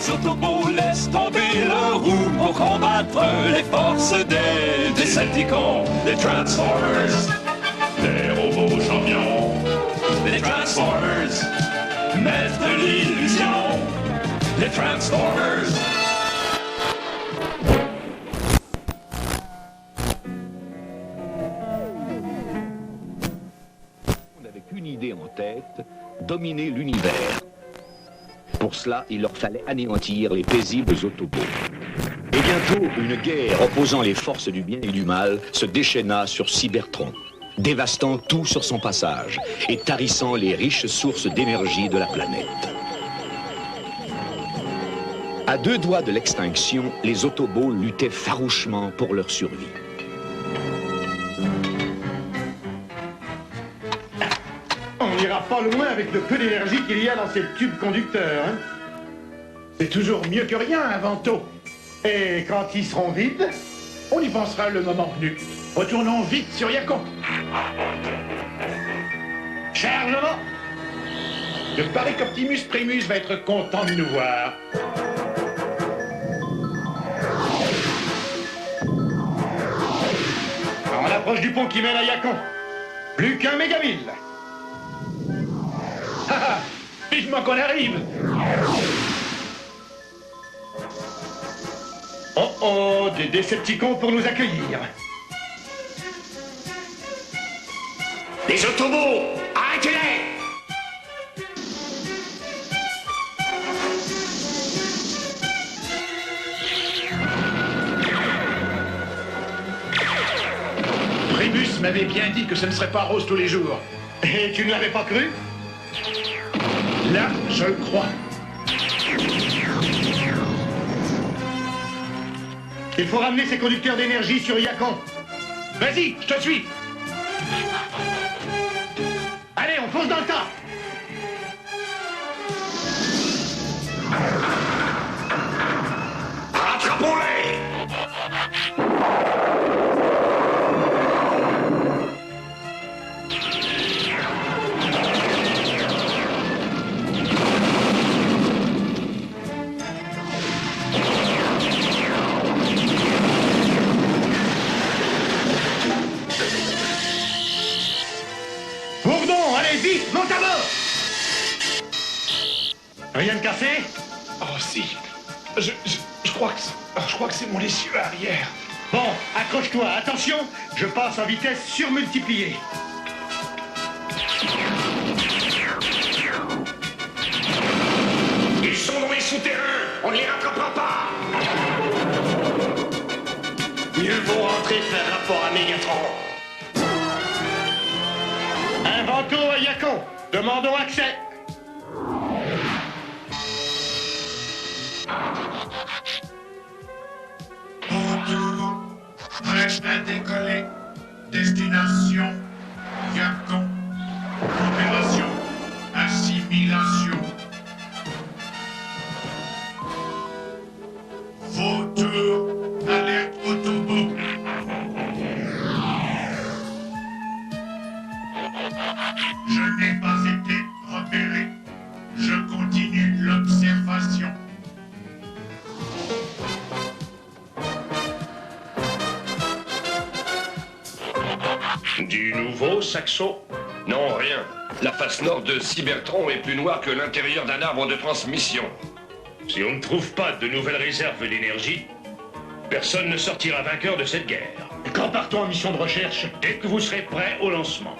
Les Autobots laissent tomber leur roue pour combattre les forces des Decepticons, des Transformers, des robots champions, les Transformers, maîtres de l'illusion, les Transformers. On n'avait qu'une idée en tête, dominer l'univers. Pour cela, il leur fallait anéantir les paisibles Autobots. Et bientôt, une guerre opposant les forces du bien et du mal se déchaîna sur Cybertron, dévastant tout sur son passage et tarissant les riches sources d'énergie de la planète. À 2 doigts de l'extinction, les Autobots luttaient farouchement pour leur survie. On n'ira pas loin avec le peu d'énergie qu'il y a dans ces tubes conducteurs, hein. C'est toujours mieux que rien, un Vanto. Et quand ils seront vides, on y pensera le moment venu. Retournons vite sur Yacon. Chargement. Je parie qu'Optimus Primus va être content de nous voir. On approche du pont qui mène à Yacon. Plus qu'un mégaville. Ah, vivement qu'on arrive. Oh oh, des Décepticons pour nous accueillir. Les Autobots, arrêtez-les! Primus m'avait bien dit que ce ne serait pas rose tous les jours. Et tu ne l'avais pas cru? Là, je le crois. Il faut ramener ces conducteurs d'énergie sur Yacon. Vas-y, je te suis. Allez, on fonce dans le tas. Attrapons-les! Bourdon, allez vite, monte à bord. Rien de cassé? Oh si, je crois que c'est mon essieu arrière. Bon, accroche-toi, attention, je passe en vitesse surmultipliée. Ils sont dans les souterrains, on ne les rattrapera pas! Mieux vaut rentrer faire rapport à Mégatron. Un Vanto à Yacon, demandons accès. Bonjour, prêt à décoller. Destination, Yacon. Opération, assimilation. Vautour, alerte Autobot. Je n'ai pas été repéré. Je continue l'observation. Du nouveau, Saxo? Non, rien. La face nord de Cybertron est plus noire que l'intérieur d'un arbre de transmission. Si on ne trouve pas de nouvelles réserves d'énergie, personne ne sortira vainqueur de cette guerre. Quand partons en mission de recherche? Dès que vous serez prêts au lancement.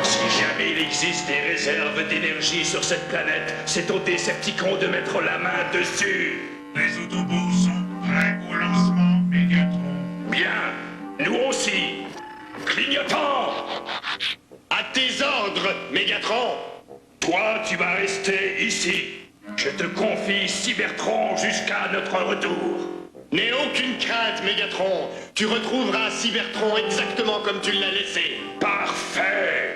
Si jamais il existe des réserves d'énergie sur cette planète, c'est aux Décepticons de mettre la main dessus. Les Autobots sont prêts au lancement, Mégatron. Bien, nous aussi. Clignotant! À tes ordres, Mégatron! Toi, tu vas rester ici. Je te confie Cybertron jusqu'à notre retour. N'aie aucune crainte, Mégatron. Tu retrouveras Cybertron exactement comme tu l'as laissé. Parfait!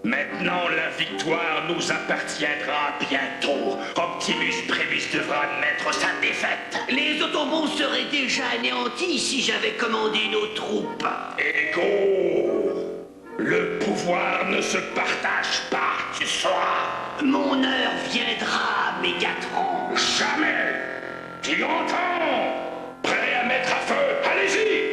Maintenant, la victoire nous appartiendra bientôt. Optimus Primus devra admettre sa défaite. Les Autobots seraient déjà anéantis si j'avais commandé nos troupes. Ego, le pouvoir ne se partage pas, tu sauras. Mon heure viendra, Mégatron. Jamais. Tu entends? Prêt à mettre à feu? Allez-y!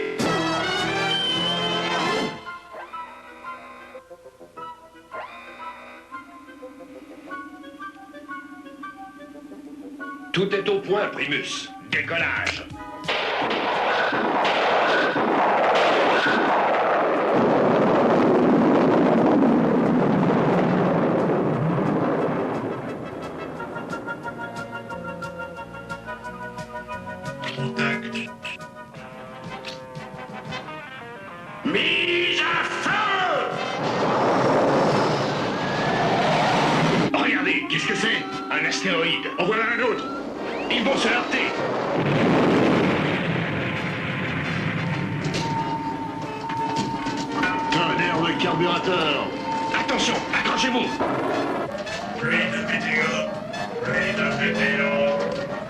Tout est au point, Primus. Décollage. Contact. Mise à feu! Regardez, qu'est-ce que c'est? Un astéroïde. En voilà un autre. Ils vont se heurter. Tonnerre de carburateur. Attention, accrochez-vous. Pluie de météores. Pluie de météores.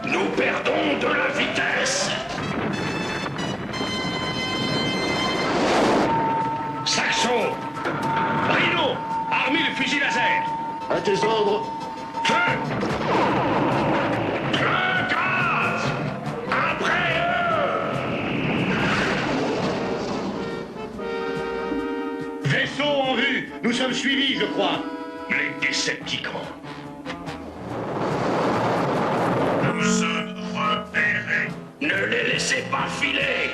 Nous perdons de la vitesse. Saxo. Rhino, armez le fusil laser. À tes ordres. Feu! Le gaz! Après eux! Vaisseau en vue. Nous sommes suivis, je crois. Les Décepticons. Nous sommes repérés. Ne les laissez pas filer!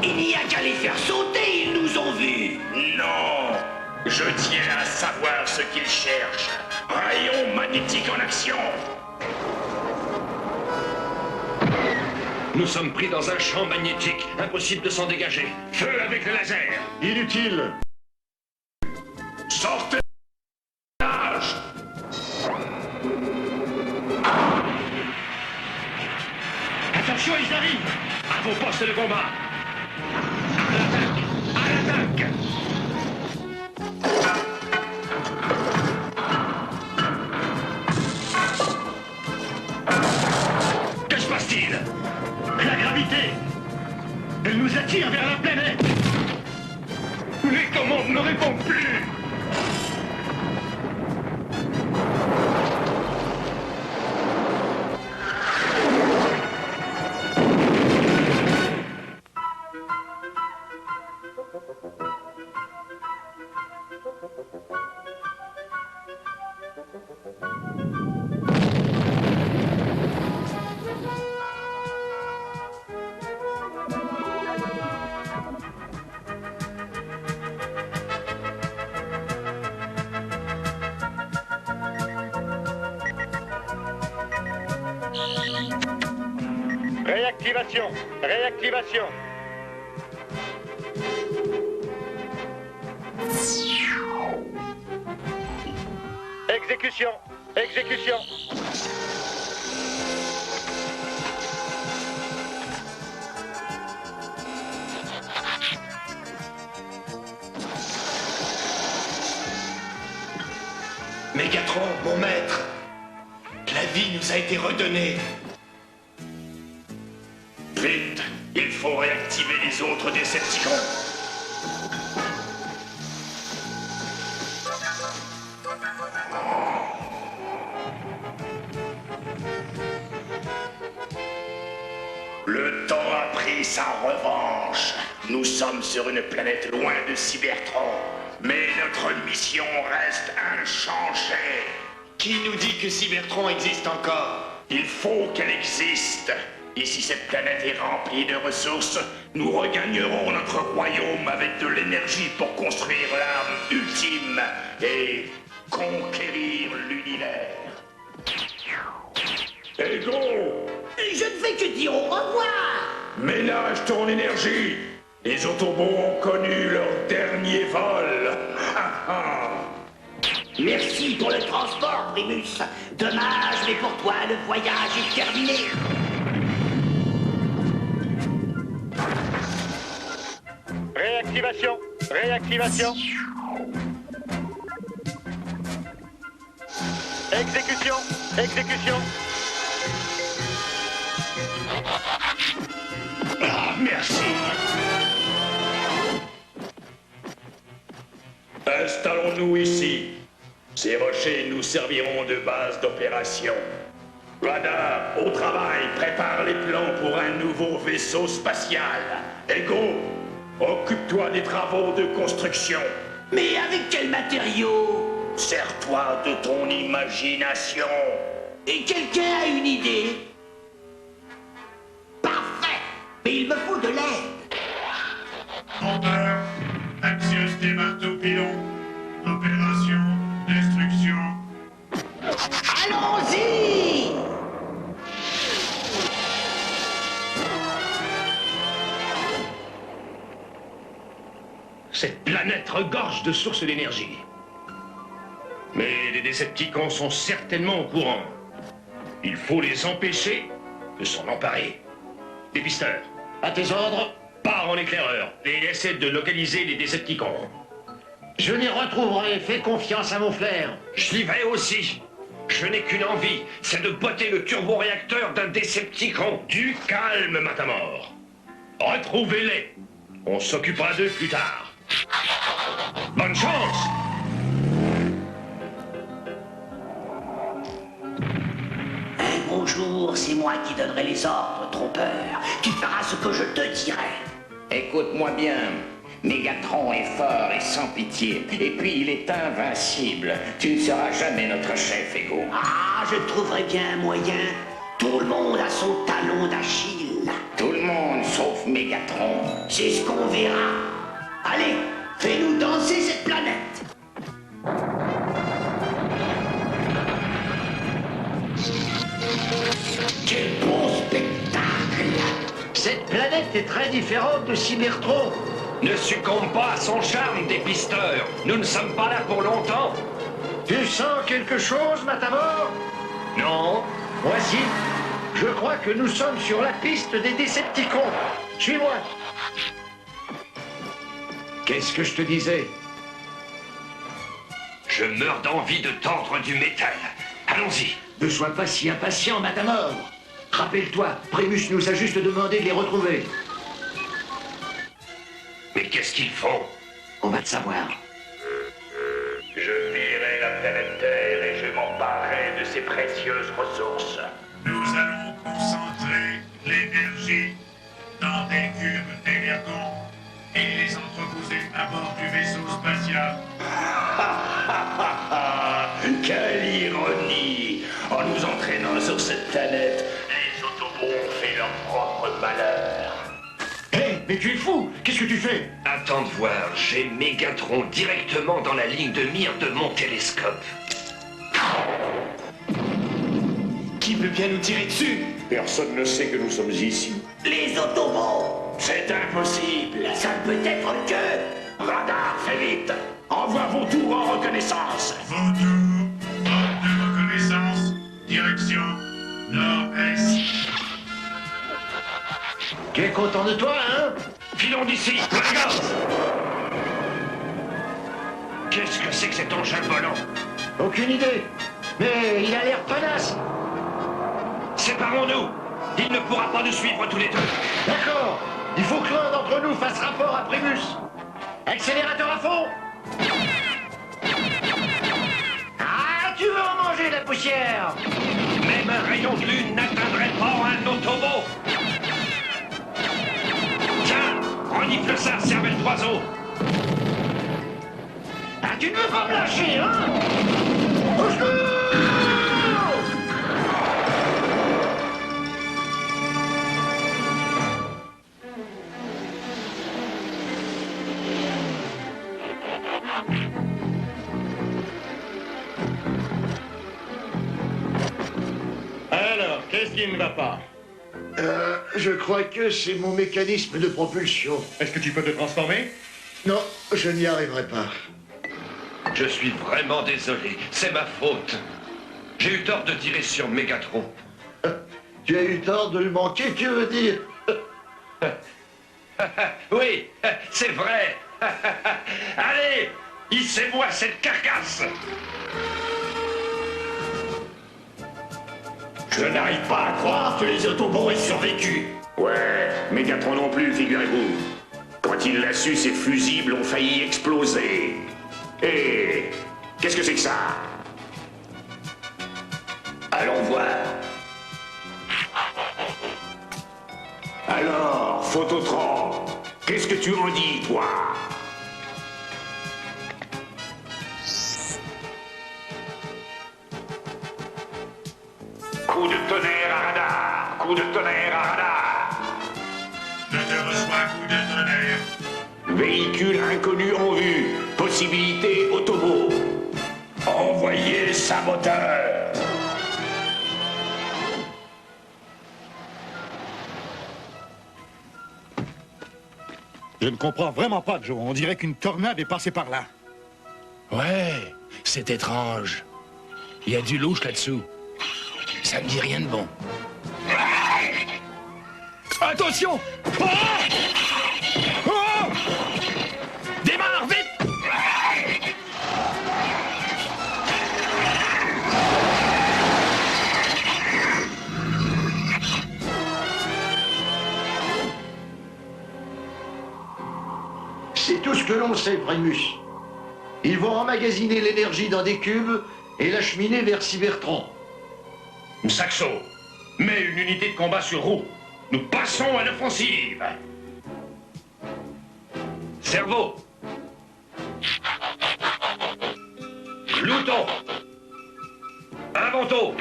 Il n'y a qu'à les faire sauter, ils nous ont vus. Non! Je tiens à savoir ce qu'ils cherchent. Rayon magnétique en action! Nous sommes pris dans un champ magnétique. Impossible de s'en dégager. Feu avec le laser! Inutile. Sortez! Nage! Attention, ils arrivent. À vos postes de combat. À l'attaque! Que se passe-t-il? La gravité. Elle nous attire vers la planète. Les commandes ne répondent plus! Réactivation. Réactivation. Exécution. Exécution. Mégatron, mon maître, la vie nous a été redonnée. Vite, il faut réactiver les autres Décepticons. Le temps a pris sa revanche. Nous sommes sur une planète loin de Cybertron, mais notre mission reste inchangée. Qui nous dit que Cybertron existe encore? Il faut qu'elle existe. Et si cette planète est remplie de ressources, nous regagnerons notre royaume avec de l'énergie pour construire l'arme ultime et conquérir l'univers. Ego! Je ne fais que dire au revoir. Ménage ton énergie. Les Autobots ont connu leur dernier vol. Merci pour le transport, Primus. Dommage, mais pour toi, le voyage est terminé. Réactivation. Réactivation. Exécution. Exécution. Ah, merci. Installons-nous ici. Ces rochers nous serviront de base d'opération. Radar, au travail, prépare les plans pour un nouveau vaisseau spatial. Ego, occupe-toi des travaux de construction. Mais avec quels matériaux? Sers-toi de ton imagination. Et quelqu'un a une idée? Parfait! Mais il me faut de l'aide. Moteur, Axios des marteaux pilons. Opération, destruction. Allons-y! Cette planète regorge de sources d'énergie. Mais les Décepticons sont certainement au courant. Il faut les empêcher de s'en emparer. Dépisteur, à tes ordres, pars en éclaireur et essaie de localiser les Décepticons. Je les retrouverai, fais confiance à mon flair. J'y vais aussi. Je n'ai qu'une envie, c'est de botter le turboréacteur d'un Décepticon. Du calme, Matamor. Retrouvez-les. On s'occupera d'eux plus tard. Bonne chance! Bonjour, c'est moi qui donnerai les ordres, trompeur. Tu feras ce que je te dirai. Écoute-moi bien. Mégatron est fort et sans pitié. Et puis il est invincible. Tu ne seras jamais notre chef, Ego. Ah, je trouverai bien un moyen. Tout le monde a son talon d'Achille. Tout le monde sauf Mégatron. C'est ce qu'on verra. Allez, fais-nous danser cette planète. Quel bon spectacle! Cette planète est très différente de Cybertron. Ne succombe pas à son charme, dépisteur. Nous ne sommes pas là pour longtemps. Tu sens quelque chose, Matamor? Non. Voici. Je crois que nous sommes sur la piste des Décepticons. Suis-moi. Qu'est-ce que je te disais? Je meurs d'envie de tendre du métal. Allons-y. Ne sois pas si impatient, Matamor. Rappelle-toi, Primus nous a juste demandé de les retrouver. Mais qu'est-ce qu'ils font? On va te savoir. Je pillerai la planète Terre et je m'emparerai de ses précieuses ressources. Nous allons concentrer l'énergie dans des cubes d'énergon et les entreposer à bord du vaisseau spatial. Quelle ironie! En nous entraînant sur cette planète, les Autobots ont fait leur propre malheur. Hé, mais tu es fou! Qu'est-ce que tu fais? Attends de voir, j'ai Mégatron directement dans la ligne de mire de mon télescope. Qui peut bien nous tirer dessus? Personne ne sait que nous sommes ici. Les Autobots! C'est impossible! Ça ne peut être que... Radar, fais vite! Envoie vos tours en reconnaissance! Vautour, ordre de reconnaissance, direction nord-est. Tu es content de toi, hein? Filons d'ici! Regarde! Qu'est-ce que c'est que cet engin volant? Aucune idée. Mais il a l'air panasse. Séparons-nous! Il ne pourra pas nous suivre tous les deux! D'accord. Il faut que l'un d'entre nous fasse rapport à Primus. Accélérateur à fond. Ah, tu veux en manger, la poussière? Même un rayon de lune n'atteindrait pas un Autobot! Tiens, renifle ça, cervelle d'oiseau! Ah, tu ne veux pas me lâcher, hein? Au secours! Alors, qu'est-ce qui ne va pas? Je crois que c'est mon mécanisme de propulsion. Est-ce que tu peux te transformer? Non, je n'y arriverai pas. Je suis vraiment désolé, c'est ma faute. J'ai eu tort de tirer sur Mégatron. Tu as eu tort de le manquer, tu veux dire? Oui, c'est vrai. Allez, hissez-moi cette carcasse. Je n'arrive pas à croire que les Autobots aient survécu. Ouais, Mégatron non plus, figurez-vous. Quand il l'a su, ses fusibles ont failli exploser. Et qu'est-ce que c'est que ça? Allons voir. Alors, Phototron, qu'est-ce que tu en dis, toi? Coup de tonnerre à radar! Coup de tonnerre à radar! Je te reçois, coup de tonnerre. Véhicule inconnu en vue. Possibilité Autobot. Envoyez saboteur. Je ne comprends vraiment pas, Joe. On dirait qu'une tornade est passée par là. Ouais, c'est étrange. Il y a du louche là-dessous. Ça me dit rien de bon. Attention! Oh! Oh! Démarre, vite! C'est tout ce que l'on sait, Primus. Ils vont emmagasiner l'énergie dans des cubes et l'acheminer vers Cybertron. Saxo, mets une unité de combat sur roue. Nous passons à l'offensive. Cerveau. Pluton. Invento.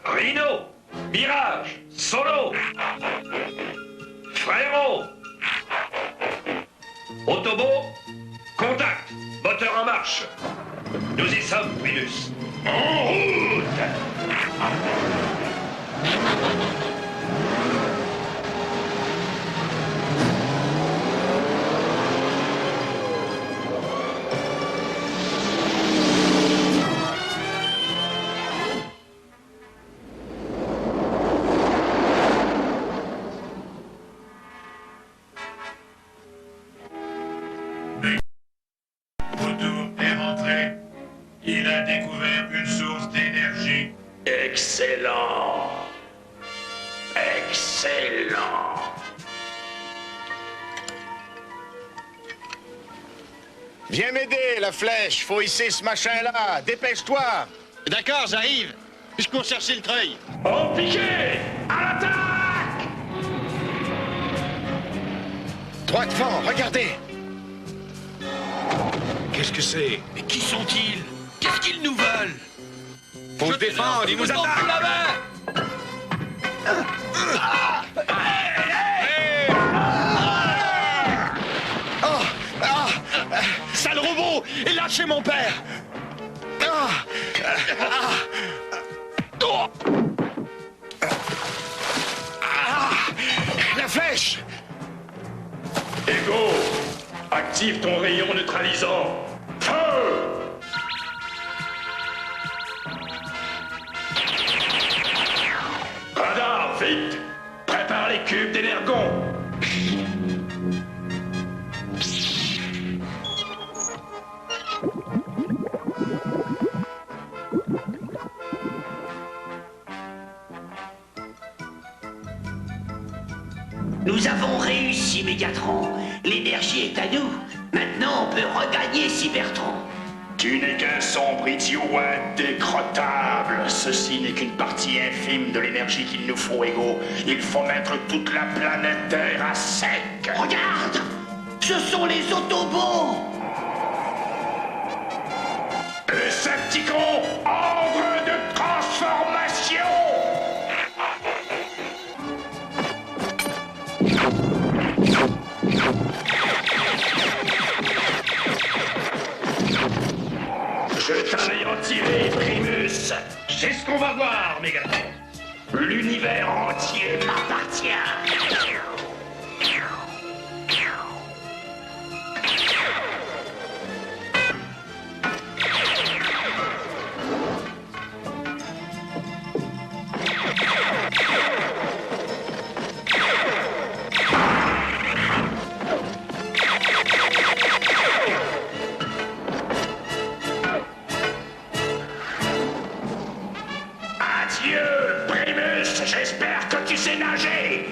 Rhino. Mirage. Solo. Frérot. Autobot. Contact. Moteur en marche. Nous y sommes, Primus. En route. Autour est rentré. Il a découvert une source d'énergie. Excellent. Excellent. Viens m'aider, la flèche. Faut hisser ce machin-là. Dépêche-toi. D'accord, j'arrive. Je cours chercher le treuil. Au piqué. À l'attaque. Droit devant, regardez. Qu'est-ce que c'est? Mais qui sont-ils? Qu'est-ce qu'ils nous veulent? Faut se défendre, ils nous attaquent. la main! Sale robot! Et lâchez mon père! La flèche. Ego, active ton rayon neutralisant. Feu! Radar, vite! Prépare les cubes d'énergon! Nous avons réussi, Mégatron. L'énergie est à nous. Maintenant, on peut regagner Cybertron. Tu n'es qu'un sombre idiot indécrottable. Ceci n'est qu'une partie infime de l'énergie qu'il nous faut, Ego. Il faut mettre toute la planète Terre à sec. Regarde! Ce sont les Autobots! Decepticon, ordre de transformation. Je t'anéantirai, Primus! C'est ce qu'on va voir, Mégatron! L'univers entier m'appartient. tu sais nager?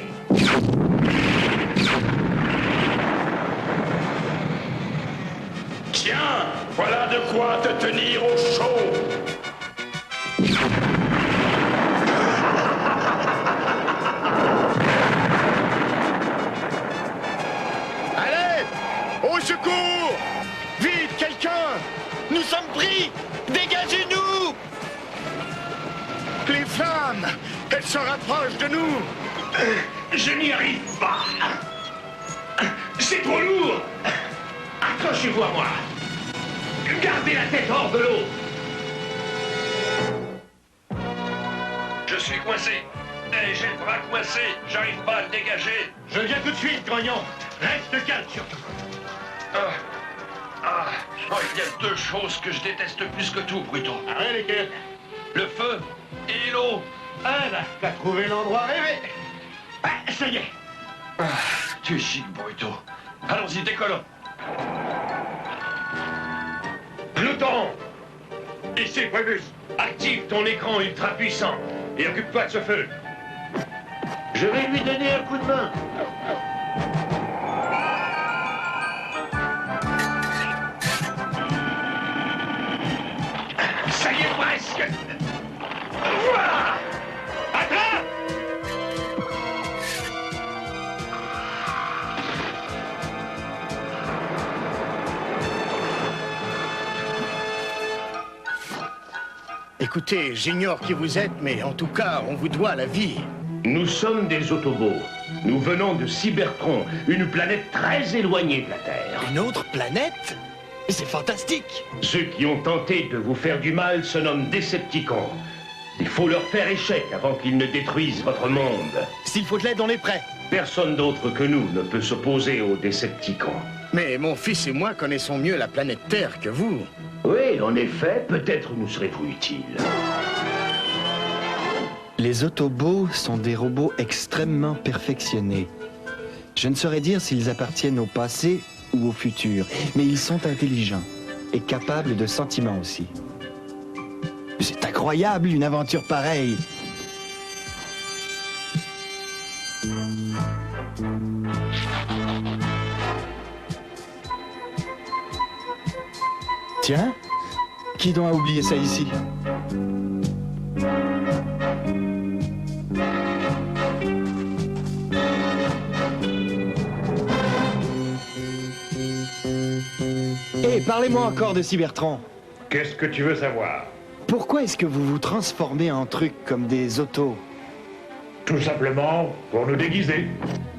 Tiens, voilà de quoi te tenir au chaud. Allez! Au secours! Vite, quelqu'un! Nous sommes pris! Dégagez-nous! Les flammes! Elles se rapprochent de nous! Je n'y arrive pas. C'est trop lourd. Accrochez-vous à moi. Gardez la tête hors de l'eau. Je suis coincé. J'ai le bras coincé. J'arrive pas à le dégager. Je viens tout de suite, grognon. Reste calme, surtout. Oh, il y a deux choses que je déteste plus que tout, Bruto. Ah ouais, lesquels? Le feu et l'eau. Ah là, t'as trouvé l'endroit rêvé. Ah, ça y est. Tu es chic, Bruto. Allons-y, décollons. Pluton! Ici, Primus. Active ton écran ultra puissant et occupe-toi de ce feu. Je vais lui donner un coup de main. Ça y est, presque. Voilà. Attrape! Écoutez, j'ignore qui vous êtes, mais en tout cas, on vous doit la vie. Nous sommes des Autobots. Nous venons de Cybertron, une planète très éloignée de la Terre. Une autre planète? C'est fantastique! Ceux qui ont tenté de vous faire du mal se nomment Décepticons. Il faut leur faire échec avant qu'ils ne détruisent votre monde. S'il faut de l'aide, on est prêts. Personne d'autre que nous ne peut s'opposer aux Décepticons. Mais mon fils et moi connaissons mieux la planète Terre que vous. Oui, en effet, peut-être nous serez-vous utiles. Les Autobots sont des robots extrêmement perfectionnés. Je ne saurais dire s'ils appartiennent au passé ou au futur, mais ils sont intelligents et capables de sentiments aussi. C'est incroyable, une aventure pareille. Tiens, qui donc a oublié ça ici? Hé, parlez-moi encore de Cybertron. Qu'est-ce que tu veux savoir? Pourquoi est-ce que vous vous transformez en trucs comme des autos? Tout simplement pour nous déguiser.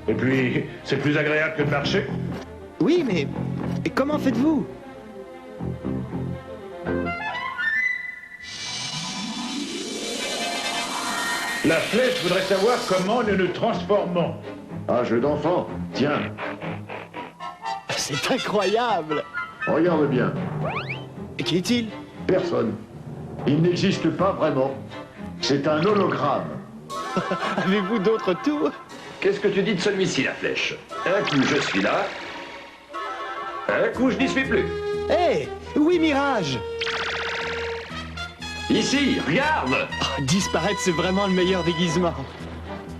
Et puis, c'est plus agréable que de marcher. Oui, mais comment faites-vous? La flèche voudrait savoir comment nous nous transformons. Un jeu d'enfant. Tiens, C'est incroyable! regarde bien. Qui est-il? Personne. Il n'existe pas vraiment. C'est un hologramme. Avez-vous d'autres tours? Qu'est-ce que tu dis de celui-ci, la flèche? Un coup, je suis là. Un coup, je n'y suis plus. Hé! Oui, Mirage! Ici, regarde! Disparaître, c'est vraiment le meilleur déguisement.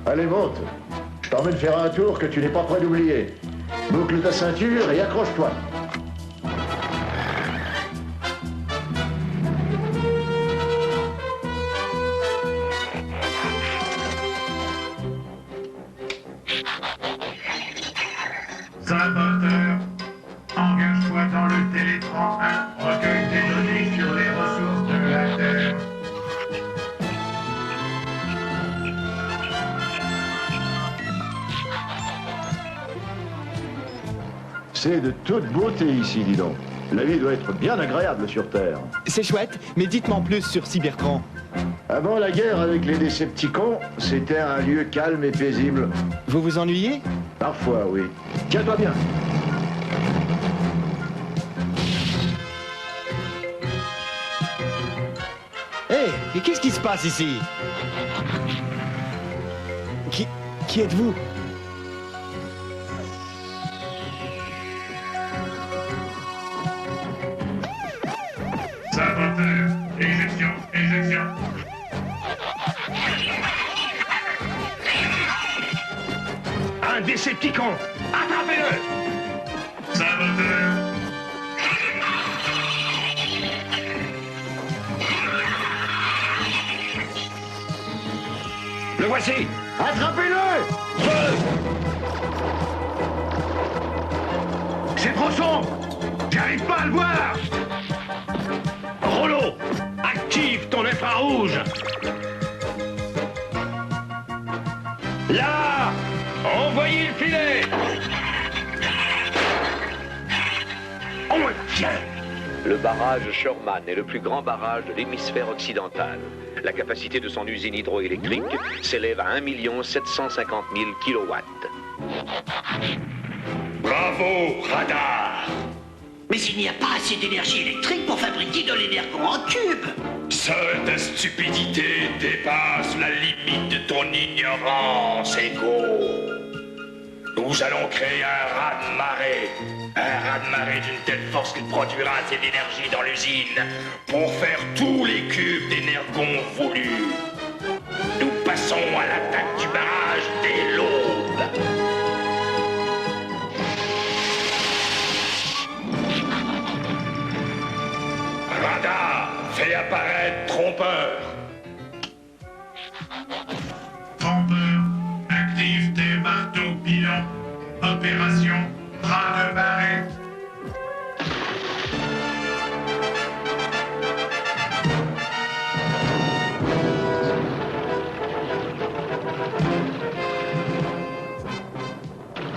Allez, monte. Je t'emmène faire un tour que tu n'es pas prêt d'oublier. Boucle ta ceinture et accroche-toi. Saboteur, engage-toi dans le Télétran 1, recueille des données sur les ressources de la Terre. C'est de toute beauté ici, dis donc. La vie doit être bien agréable sur Terre. C'est chouette, mais dites-moi en plus sur Cybertron. Avant la guerre avec les Décepticons, c'était un lieu calme et paisible. Vous vous ennuyez? Parfois, oui. Tiens-toi bien. Hé, et qu'est-ce qui se passe ici? Qui êtes-vous? Saboteur, éjection, éjection. Un Décepticon. Attrapez-le. Saboteur. Le voici. Attrapez-le! C'est trop sombre. J'arrive pas à le voir. Rollo, active ton infrarouge. Là, envoyez le filet. On me tient. Le barrage Sherman est le plus grand barrage de l'hémisphère occidental. La capacité de son usine hydroélectrique s'élève à 1 750 000 kilowatts. Bravo, radar. Mais il n'y a pas assez d'énergie électrique pour fabriquer de l'énergon en cube. Seule ta stupidité dépasse la limite de ton ignorance, Ego. Nous allons créer un raz-de-marée. Un raz-de-marée d'une telle force qu'il produira assez d'énergie dans l'usine pour faire tous les cubes d'énergon voulus. Nous passons à l'attaque du barrage dès l'aube. Radar, fais apparaître trompeur. Trompeur, active tes bateaux pilons. Opération raz-de-marée.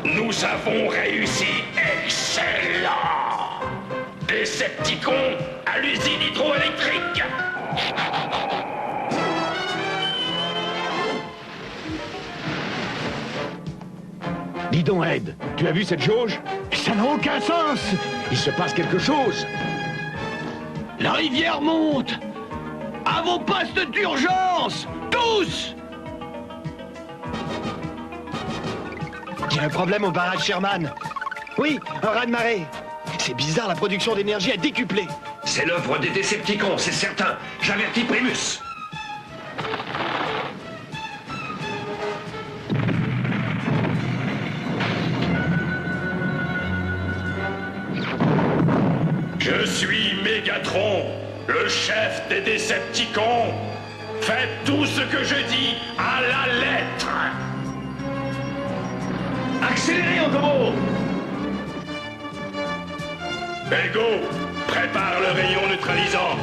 Nous avons réussi. Excellent. Décepticons à l'usine hydroélectrique. Dis donc, Ed, tu as vu cette jauge? Ça n'a aucun sens! Il se passe quelque chose. La rivière monte. À vos postes d'urgence, tous. Il y a un problème au barrage Sherman. Oui, un raz-de-marée. C'est bizarre, la production d'énergie a décuplé. C'est l'œuvre des Décepticons, c'est certain. J'avertis Primus. Je suis Mégatron, le chef des Décepticons. Faites tout ce que je dis à la lettre. Accélérez, Autobot. Ego, prépare le rayon neutralisant.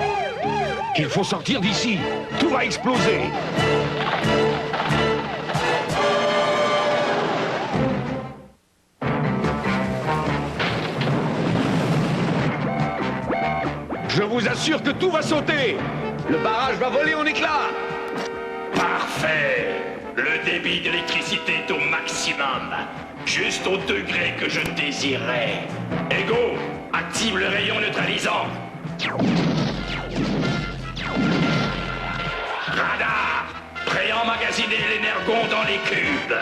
Il faut sortir d'ici. Tout va exploser. Je vous assure que tout va sauter. Le barrage va voler en éclats. Parfait. Le débit d'électricité est au maximum. Juste au degré que je désirais. Ego, active le rayon neutralisant. Radar, prêt à emmagasiner l'énergon dans les cubes.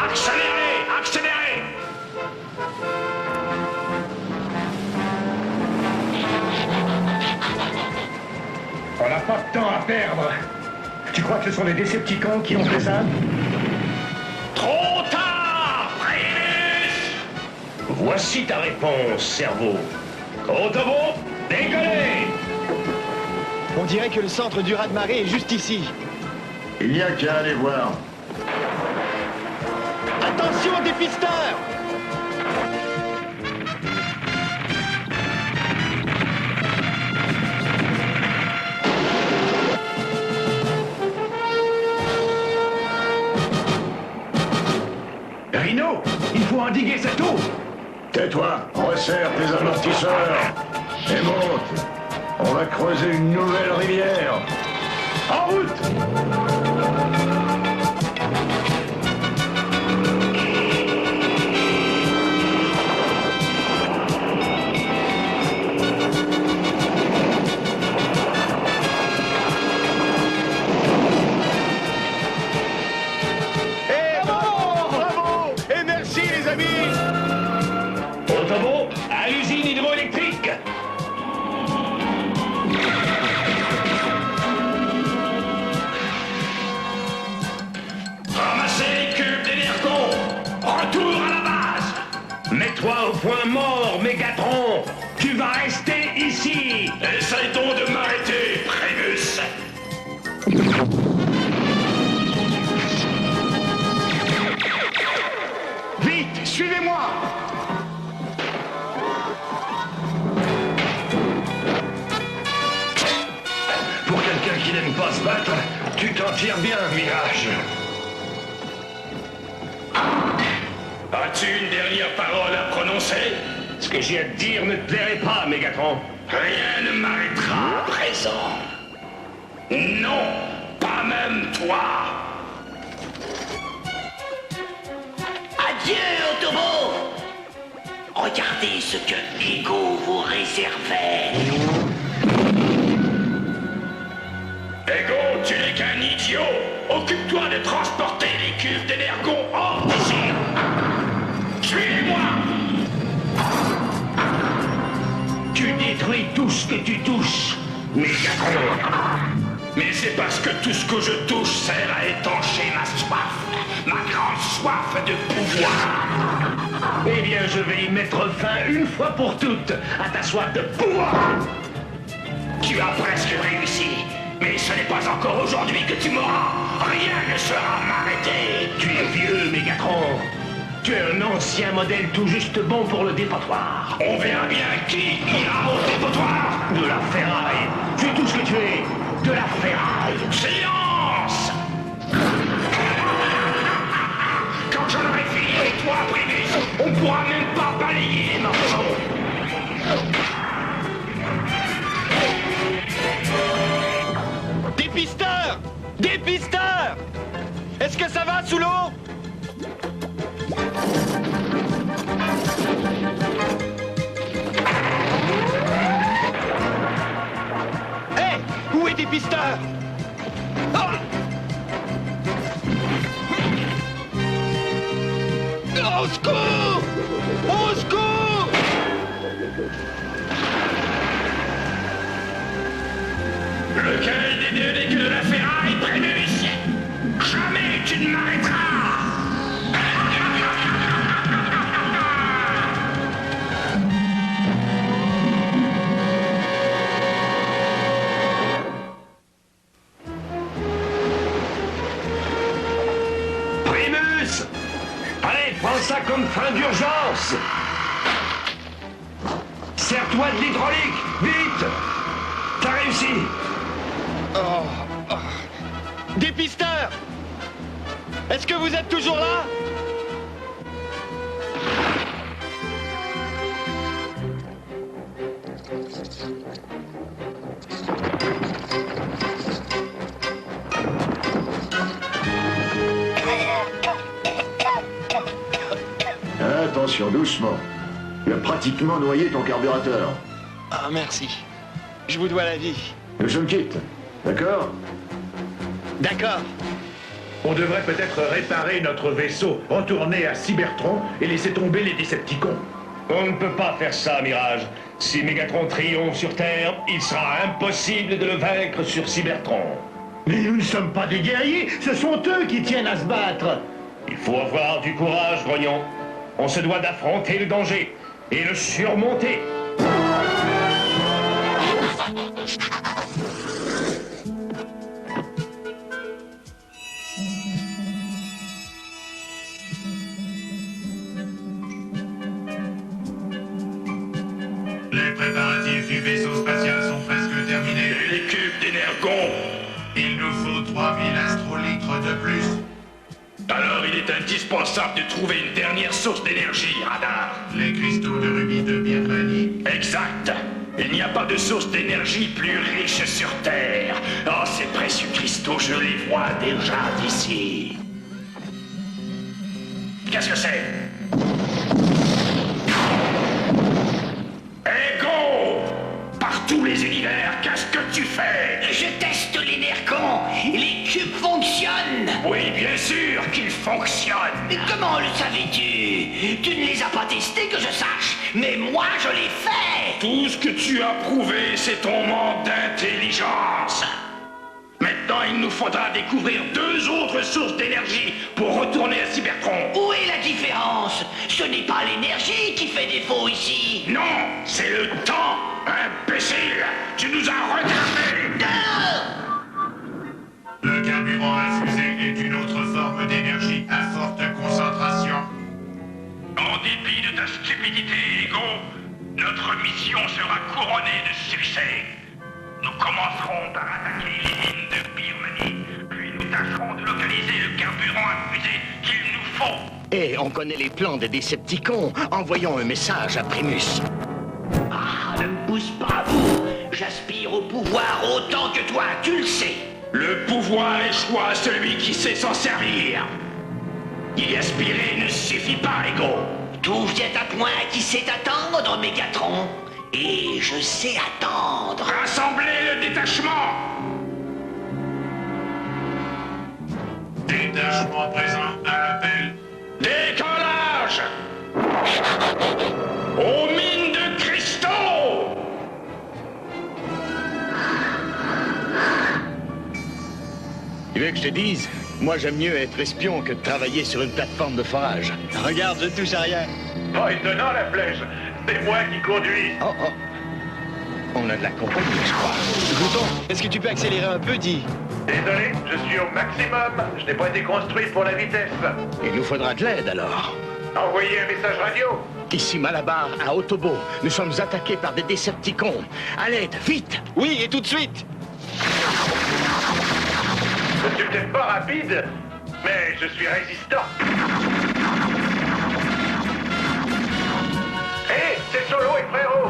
Accélérez, accélérez. On n'a pas de temps à perdre. Tu crois que ce sont les Décepticons qui ont fait ça? Trop tard, Primus. Voici ta réponse, cerveau. Autobot, décollez. On dirait que le centre du raz-de-marée est juste ici. Il n'y a qu'à aller voir. Attention aux dépisteurs! Rhino, il faut endiguer cette eau. Tais-toi, resserre tes amortisseurs et monte. On va creuser une nouvelle rivière. En route! Bravo! Et merci, les amis! Autobot, à l'usine hydroélectrique. Essaye donc de m'arrêter, Primus. Vite, suivez-moi! Pour quelqu'un qui n'aime pas se battre, tu t'en tires bien, Mirage. As-tu une dernière parole à prononcer? Ce que j'ai à te dire ne te plairait pas, Mégatron. Rien ne m'arrêtera à présent. Non, pas même toi. Adieu, Autobot! Regardez ce que Ego vous réservait. Ego, tu n'es qu'un idiot. Occupe-toi de transporter les cuves d'énergon hors d'ici. Suivez-moi. Tu détruis tout ce que tu touches, Mégatron. Mais c'est parce que tout ce que je touche sert à étancher ma soif, ma grande soif de pouvoir. Eh bien, je vais y mettre fin une fois pour toutes à ta soif de pouvoir. Tu as presque réussi, mais ce n'est pas encore aujourd'hui que tu m'auras. Rien ne sera m'arrêter. Tu es vieux, Mégatron. Tu es un ancien modèle tout juste bon pour le dépotoir. On verra bien qui ira au dépotoir. De la ferraille. Tu es tout ce que tu es. De la ferraille. Silence! Quand j'en aurai fini avec toi, Primus, on pourra même pas balayer les morceaux. Dépisteur! Dépisteur! Est-ce que ça va sous l'eau? Hé! Où est Dépisteur? Ah! Au secours! Au secours! Lequel des deux n'est que de la ferraille, Primus? Jamais tu ne m'arrêteras! Primus! Allez, prends ça comme fin d'urgence! Serre-toi de l'hydraulique! Vite! T'as réussi! Dépisteur! Est-ce que vous êtes toujours là? Attention, doucement. Tu as pratiquement noyé ton carburateur. Ah, merci. Je vous dois la vie. Nous sommes quittes. D'accord? D'accord. On devrait peut-être réparer notre vaisseau, retourner à Cybertron et laisser tomber les Décepticons. On ne peut pas faire ça, Mirage. Si Mégatron triomphe sur Terre, il sera impossible de le vaincre sur Cybertron. Mais nous ne sommes pas des guerriers, ce sont eux qui tiennent à se battre. Il faut avoir du courage, Grognon. On se doit d'affronter le danger et le surmonter. Les préparatifs du vaisseau spatial sont presque terminés. Et les cubes d'énergon. Il nous faut 3000 astrolitres de plus. Alors il est indispensable de trouver une dernière source d'énergie, Radar. Les cristaux de rubis de Birmanie. Exact. Il n'y a pas de source d'énergie plus riche sur Terre. Oh, ces précieux cristaux, je les vois déjà d'ici. Qu'est-ce que c'est? Ego! Par tous les univers, qu'est-ce que tu fais? Je teste l'énergon. Les cubes fonctionnent. Oui, bien sûr qu'ils fonctionnent. Mais comment le savais-tu? Tu ne les as pas testés que je sache, mais moi je l'ai fait. Tout ce que tu as prouvé, c'est ton manque d'intelligence. Maintenant, il nous faudra découvrir 2 autres sources d'énergie pour retourner à Cybertron. Où est la différence? Ce n'est pas l'énergie qui fait défaut ici. Non, c'est le temps, imbécile. nous a retardés. Le carburant infusé est une autre forme d'énergie à forte concentration. En dépit de ta stupidité, Ego, notre mission sera couronnée de succès. Nous commencerons par attaquer les mines de Birmanie, puis nous tâcherons de localiser le carburant infusé qu'il nous faut. Et on connaît les plans des Décepticons. Envoyons un message à Primus. Ah, ne me pousse pas à bout. J'aspire au pouvoir autant que toi, tu le sais. Le pouvoir échoue à celui qui sait s'en servir. Y aspirer ne suffit pas, Ego. Tout vient à point qui sait attendre, Mégatron. Et je sais attendre. Rassemblez le détachement. Détachement présent à l'appel. Décollage. Aux mines de cristaux. Tu veux que je te dise? Moi, j'aime mieux être espion que de travailler sur une plateforme de forage. Regarde, je ne touche à rien. Oh, étonnant la flèche. C'est moi qui conduis. Oh, oh. On a de la compagnie, je crois. Glouton, est-ce que tu peux accélérer un peu, dis? Désolé, je suis au maximum. Je n'ai pas été construit pour la vitesse. Il nous faudra de l'aide, alors. Envoyez un message radio. Ici Malabar, à Autobo. Nous sommes attaqués par des Décepticons. À l'aide, vite! Oui, et tout de suite. Je suis peut-être pas rapide, mais je suis résistant. Hé, c'est Solo et frérot.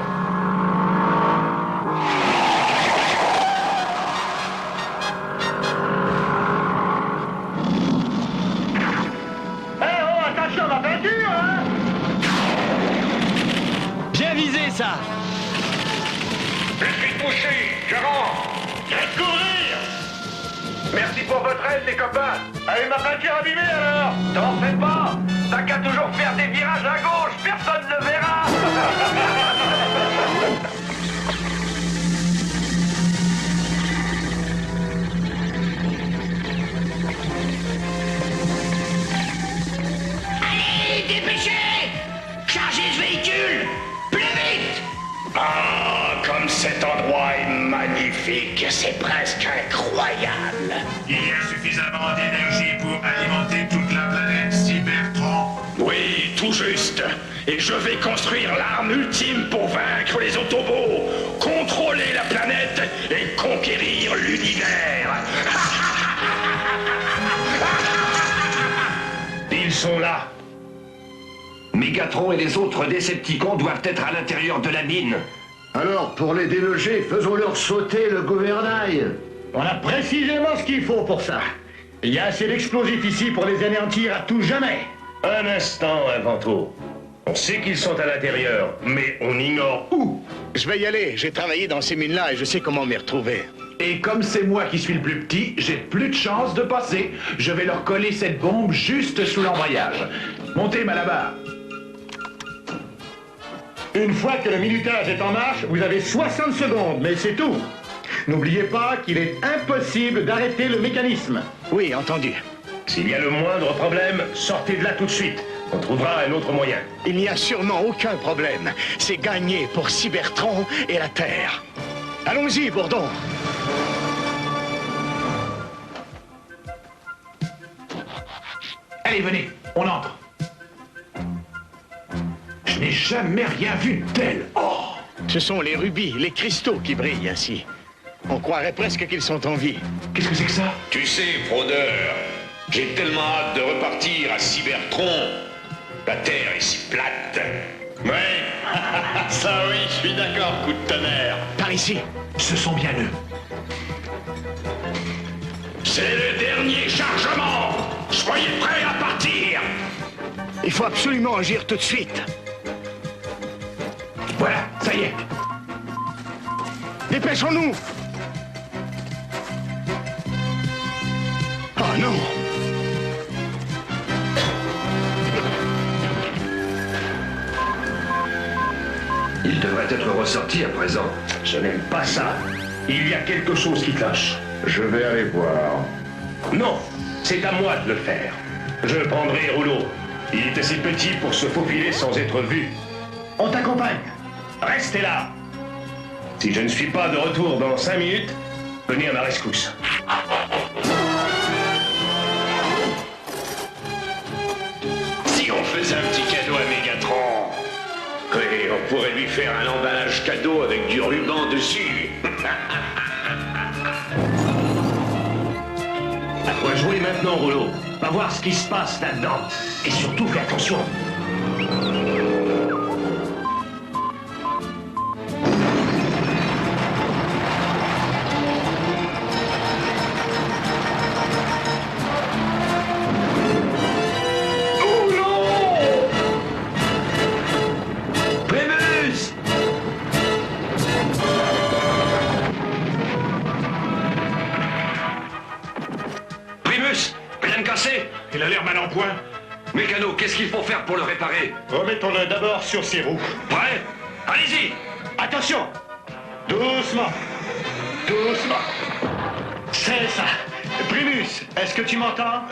Eh oh, attention à ma peinture, hein! Bien visé, ça. Je suis touché. Je rentre. Je vais courir. Merci pour votre aide, les copains. Allez, ma peinture abîmée, alors. T'en fais pas. T'as qu'à toujours faire des virages à gauche. Personne ne verra. Allez, dépêchez! Chargez ce véhicule! Plus vite! Ah, comme cet endroit est magnifique, c'est presque incroyable. Il y a suffisamment d'énergie pour alimenter toute la planète Cybertron. Oui, tout juste. Et je vais construire l'arme ultime pour vaincre les Autobots, contrôler la planète et conquérir l'univers. Ils sont là. Mégatron et les autres Décepticons doivent être à l'intérieur de la mine. Alors, pour les déloger, faisons-leur sauter le gouvernail. On a précisément ce qu'il faut pour ça. Il y a assez d'explosifs ici pour les anéantir à tout jamais. Un instant, Invento. On sait qu'ils sont à l'intérieur, mais on ignore où. Je vais y aller. J'ai travaillé dans ces mines-là et je sais comment m'y retrouver. Et comme c'est moi qui suis le plus petit, j'ai plus de chance de passer. Je vais leur coller cette bombe juste sous l'embrayage. Montez, Malabar. Une fois que le minutage est en marche, vous avez 60 secondes, mais c'est tout. N'oubliez pas qu'il est impossible d'arrêter le mécanisme. Oui, entendu. S'il y a le moindre problème, sortez de là tout de suite. On trouvera un autre moyen. Il n'y a sûrement aucun problème. C'est gagné pour Cybertron et la Terre. Allons-y, Bourdon. Allez, venez, on entre. Je n'ai jamais rien vu de tel. Oh! Ce sont les rubis, les cristaux qui brillent ainsi. On croirait presque qu'ils sont en vie. Qu'est-ce que c'est que ça? Tu sais, fraudeur, j'ai tellement hâte de repartir à Cybertron. La Terre est si plate. Ouais, ça oui, je suis d'accord, coup de tonnerre. Par ici. Ce sont bien eux. C'est le dernier chargement. Soyez prêts à partir. Il faut absolument agir tout de suite. Voilà, ça y est. Dépêchons-nous. Oh non. Il devrait être ressorti à présent. Je n'aime pas ça. Il y a quelque chose qui cloche. Je vais aller voir. Non, c'est à moi de le faire. Je prendrai Rouleau. Il est assez petit pour se faufiler sans être vu. On t'accompagne. Restez là. Si je ne suis pas de retour dans 5 minutes, venez à ma rescousse. Si on faisait un petit cadeau à Mégatron. Oui, on pourrait lui faire un emballage cadeau avec du ruban dessus. À toi jouer maintenant, Rouleau. Va voir ce qui se passe là-dedans. Et surtout, fais attention. Il a l'air mal en point. Mécano, qu'est-ce qu'il faut faire pour le réparer? Remettons-le d'abord sur ses roues. Prêt? Allez-y. Attention! Doucement! Doucement! C'est ça! Primus, est-ce que tu m'entends?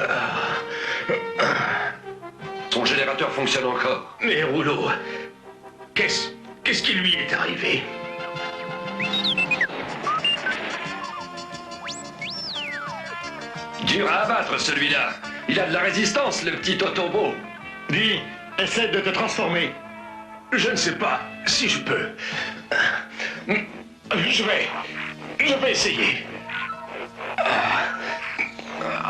Son générateur fonctionne encore. Mais Rouleau, qu'est-ce qui lui est arrivé? Dur à abattre, celui-là. Il a de la résistance, le petit Autobo. Dis, essaie de te transformer. Je ne sais pas si je peux. Je vais essayer.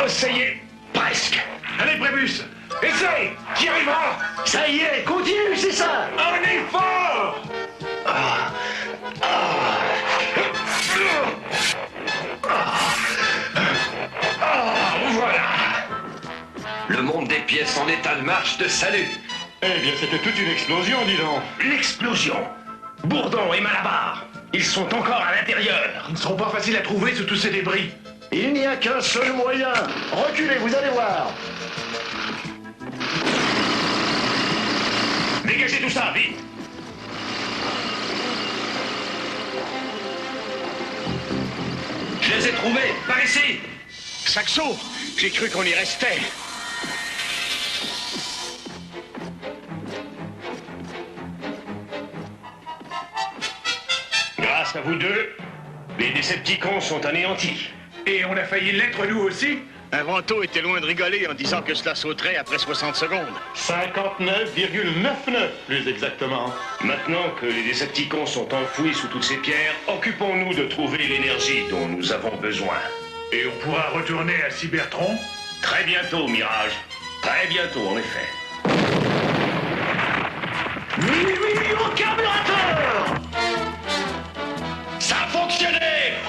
Ça y est, presque. Allez, Prémus, essaye, tu y arriveras. Ça y est, continue, c'est ça. Un effort. Voilà. Le monde des pièces en état de marche te salue. Eh bien, c'était toute une explosion, dis donc. L'explosion. Bourdon et Malabar, ils sont encore à l'intérieur. Ils ne seront pas faciles à trouver sous tous ces débris. Il n'y a qu'un seul moyen. Reculez, vous allez voir. Dégagez tout ça, vite. Je les ai trouvés, par ici. Saxo, j'ai cru qu'on y restait. Grâce à vous deux, les Décepticons sont anéantis. Et on a failli l'être nous aussi. Invanto était loin de rigoler en disant que cela sauterait après 60 secondes. 59,99 plus exactement. Maintenant que les Décepticons sont enfouis sous toutes ces pierres, occupons-nous de trouver l'énergie dont nous avons besoin. Et on pourra retourner à Cybertron? Très bientôt, Mirage. Très bientôt, en effet. Oui, au carburateur. Ça a fonctionné.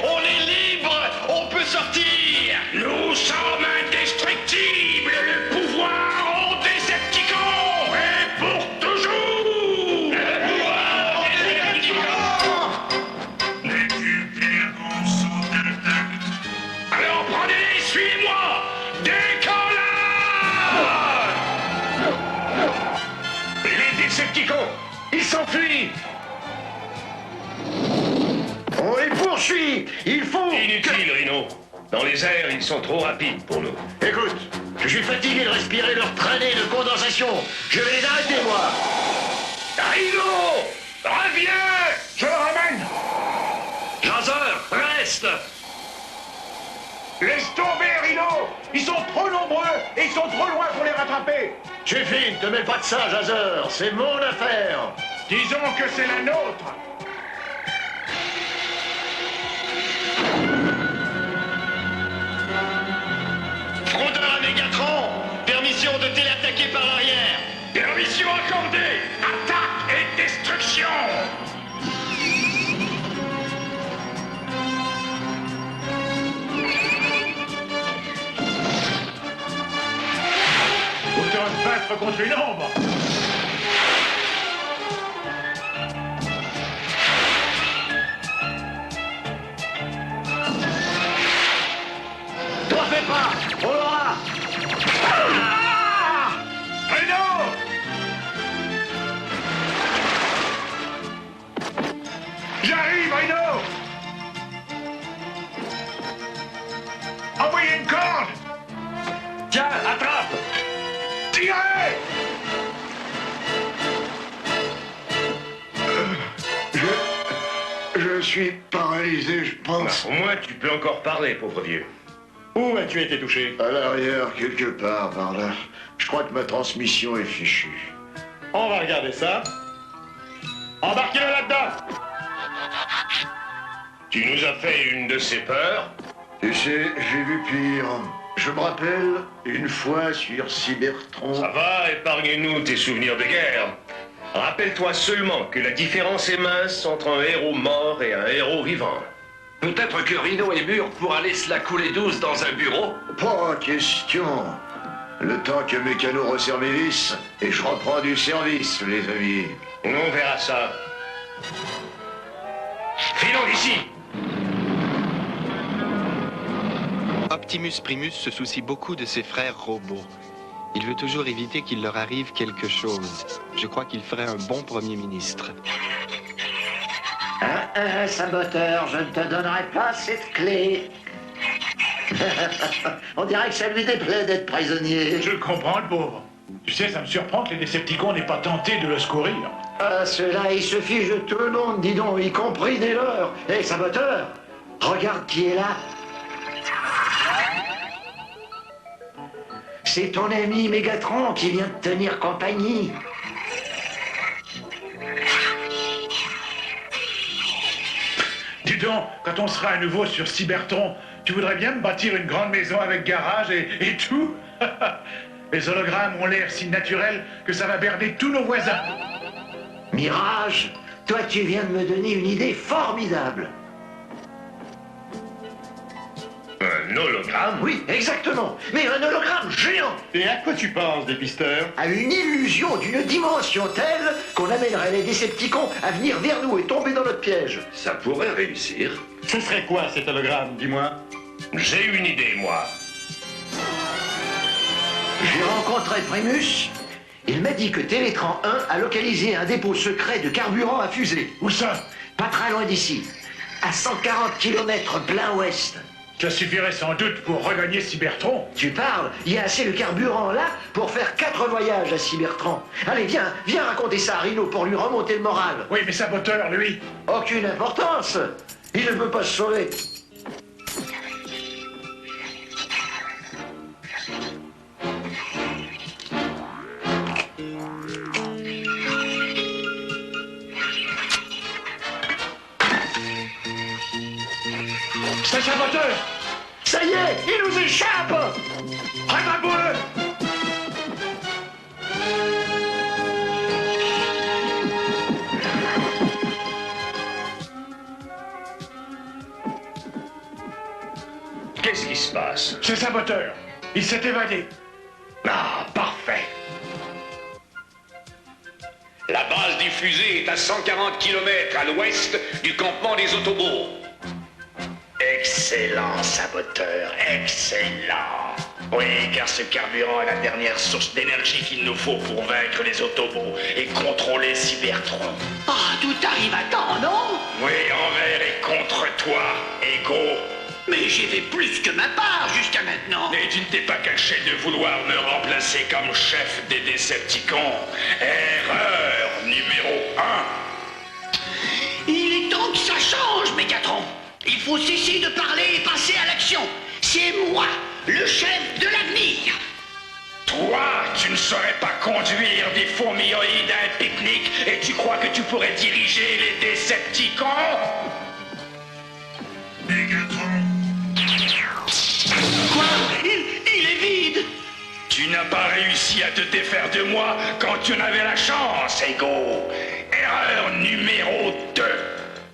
On est libre. On peut sortir. Nous sommes indestructibles. Le pouvoir aux Décepticons. Et pour toujours. Le pouvoir des Décepticons. Les cubes d'énergie sont intacts. Alors prenez-les, suivez-moi. Décollage. Les Décepticons, ils s'enfuient. On les poursuit. Il faut... Inutile, Rhino. Dans les airs, ils sont trop rapides pour nous. Écoute, je suis fatigué de respirer leur traînée de condensation. Je vais les arrêter, moi. Rhino, reviens. Je le ramène. Janzer, reste. Laisse tomber, Rhino. Ils sont trop nombreux et ils sont trop loin pour les rattraper. Suffit, ne te mêle pas de ça, Jazer. C'est mon affaire. Disons que c'est la nôtre. Fraudeur à Mégatron. Permission de téléattaquer par l'arrière. Permission accordée. Attaque et destruction. Autant se battre contre une ombre. T'en fais pas. On l'aura. Rhino. J'arrive, Rhino. Envoyez une corde. Tiens, attrape. Tirez. Je suis paralysé, je pense. Au moins, tu peux encore parler, pauvre vieux. Où as-tu été touché? À l'arrière, quelque part, par là. Je crois que ma transmission est fichue. On va regarder ça. Embarquez-le là-dedans. Tu nous as fait une de ces peurs? Tu sais, j'ai vu pire. Je me rappelle, une fois sur Cybertron... Ça va, épargne-nous tes souvenirs de guerre. Rappelle-toi seulement que la différence est mince entre un héros mort et un héros vivant. Peut-être que Rhino est mûr pour aller se la couler douce dans un bureau. Pas question. Le temps que Mécano resserre mes vis, et je reprends du service, les amis. On verra ça. Filons d'ici. Optimus Primus se soucie beaucoup de ses frères robots. Il veut toujours éviter qu'il leur arrive quelque chose. Je crois qu'il ferait un bon premier ministre. Saboteur, je ne te donnerai pas cette clé. On dirait que ça lui déplaît d'être prisonnier. Je le comprends, le pauvre. Tu sais, ça me surprend que les Décepticons n'aient pas tenté de le secourir. Ah, ceux-là, ils se fichent de tout le monde, dis donc, y compris des leurs. Hé, saboteur, regarde qui est là. C'est ton ami Mégatron qui vient te tenir compagnie. Dis donc, quand on sera à nouveau sur Cybertron, tu voudrais bien me bâtir une grande maison avec garage et tout? Les hologrammes ont l'air si naturels que ça va berner tous nos voisins. Mirage, toi tu viens de me donner une idée formidable. Un hologramme? Oui, exactement, mais un hologramme géant. Et à quoi tu penses, dépisteur? À une illusion d'une dimension telle qu'on amènerait les Décepticons à venir vers nous et tomber dans notre piège. Ça pourrait réussir. Ce serait quoi cet hologramme, dis-moi? J'ai une idée, moi. J'ai rencontré Primus. Il m'a dit que Télétran 1 a localisé un dépôt secret de carburant à fusée. Où ça? Pas très loin d'ici. À 140 km plein ouest. Ça suffirait sans doute pour regagner Cybertron. Tu parles, il y a assez de carburant là pour faire 4 voyages à Cybertron. Allez, viens raconter ça à Rhino pour lui remonter le moral. Oui, mais Saboteur, lui. Aucune importance. Il ne peut pas se sauver. C'est Saboteur! Ça y est, il nous échappe! Rattrape-le! Qu'est-ce qui se passe? C'est Saboteur. Il s'est évadé. Ah, parfait. La base du fusée est à 140 km à l'ouest du campement des Autobots. Excellent, Saboteur, excellent. Oui, car ce carburant est la dernière source d'énergie qu'il nous faut pour vaincre les Autobots et contrôler Cybertron. Ah, tout arrive à temps, non? Oui, envers et contre toi, Ego. Mais j'ai fait plus que ma part jusqu'à maintenant. Et tu ne t'es pas caché de vouloir me remplacer comme chef des Décepticons. Erreur numéro 1. Il est temps que ça change, Mégatron. Il faut cesser de parler et passer à l'action. C'est moi, le chef de l'avenir. Toi, tu ne saurais pas conduire des fourmilloïdes à un pique-nique et tu crois que tu pourrais diriger les Décepticons? Mégatron, Quoi? Il est vide. Tu n'as pas réussi à te défaire de moi quand tu en avais la chance, Ego. Erreur numéro 2.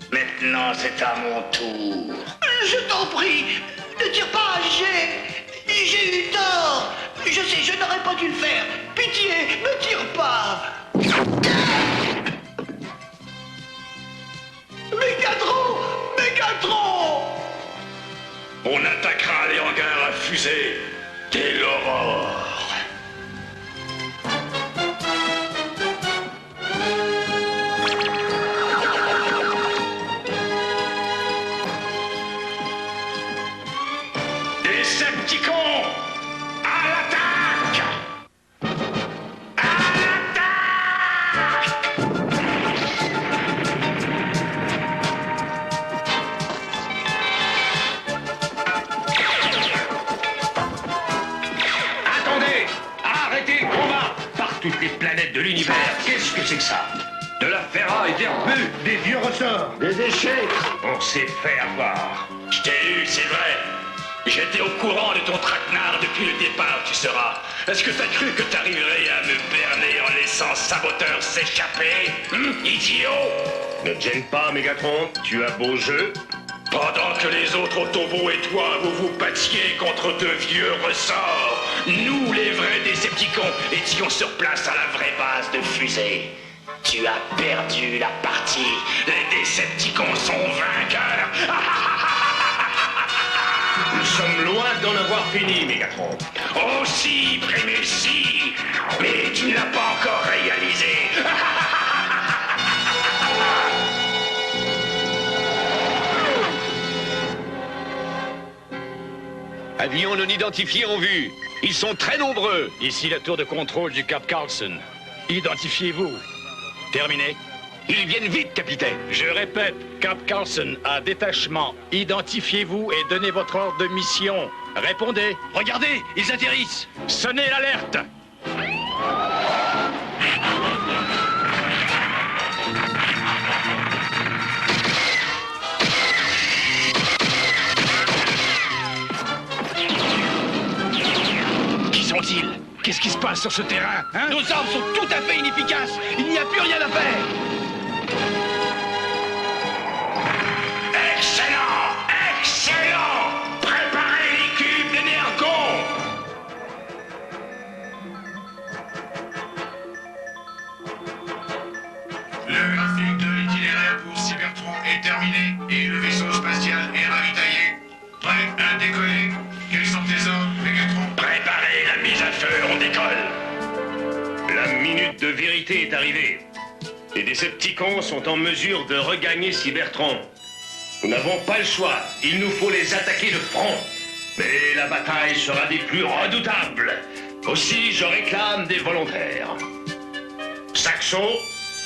Maintenant, c'est à mon tour. Je t'en prie, ne tire pas, j'ai eu tort. Je sais, je n'aurais pas dû le faire. Pitié, ne tire pas. Mégatron! On attaquera les hangars à fusée dès l'aurore. Décepticons, à l'attaque! À l'attaque! l'univers. Qu'est-ce que c'est que ça? De la ferraille, des rebuts, Des vieux ressorts. Des échecs. on s'est fait avoir. Je t'ai eu, c'est vrai. J'étais au courant de ton traquenard depuis le départ, tu sauras. Est-ce que t'as cru que t'arriverais à me berner en laissant Saboteur s'échapper? Idiot! Ne te gêne pas, Mégatron, tu as beau jeu. Pendant que les autres Autobots et toi, vous vous battiez contre de vieux ressorts, nous, les vrais Décepticons, étions sur place à la vraie base de fusée. Tu as perdu la partie. Les Décepticons sont vainqueurs. Nous sommes loin d'en avoir fini, Mégatron. Oh si, Primus, si. Mais tu ne l'as pas encore réalisé. Avion non identifié en vue. Ils sont très nombreux. Ici la tour de contrôle du Cap Carlson. Identifiez-vous. Terminé. Ils viennent vite, capitaine. Je répète, Cap Carlson à détachement. Identifiez-vous et donnez votre ordre de mission. Répondez. Regardez, ils atterrissent. Sonnez l'alerte. Qui sont-ils? Qu'est-ce qui se passe sur ce terrain, hein? Nos armes sont tout à fait inefficaces. Il n'y a plus rien à faire. Excellent! Excellent! Préparez les cubes d'énergon! Le graphique de l'itinéraire pour Cybertron est terminé et le vaisseau spatial est ravitaillé. Prêt à décoller? Quels sont tes ordres, Mégatron? Préparez la mise à feu, on décolle! La minute de vérité est arrivée. Les Décepticons sont en mesure de regagner Cybertron. Nous n'avons pas le choix. Il nous faut les attaquer de front. Mais la bataille sera des plus redoutables. Aussi, je réclame des volontaires. Saxo,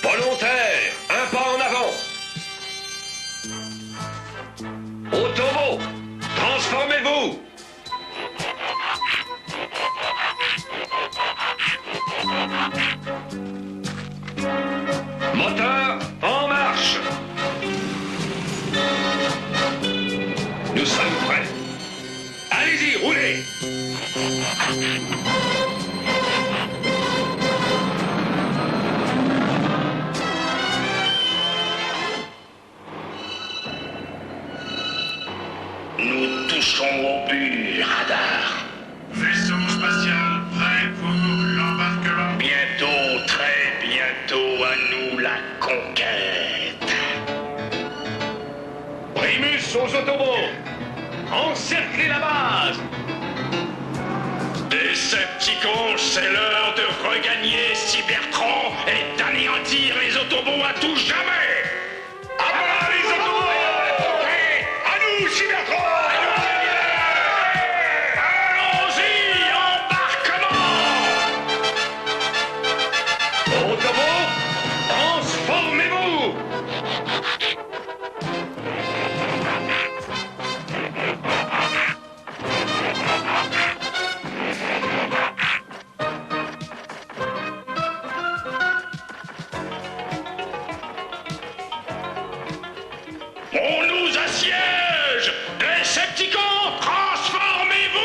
volontaire, un pas en avant. Autobo, transformez-vous. Moteur en marche. Nous sommes prêts. Allez-y, roulez. Nous touchons au but, radar. Vaisseau spatial prêt pour l'embarquement. Bientôt, très bientôt, à nous la conquête. Primus aux Autobots. Encerclez la base. Décepticons, c'est l'heure de regagner Cybertron et d'anéantir les Autobots à tout jamais. À bas les Autobots! À nous, Cybertron! Allons-y, embarquement! Autobots, transformez-vous. On nous assiège! Décepticons, transformez-vous!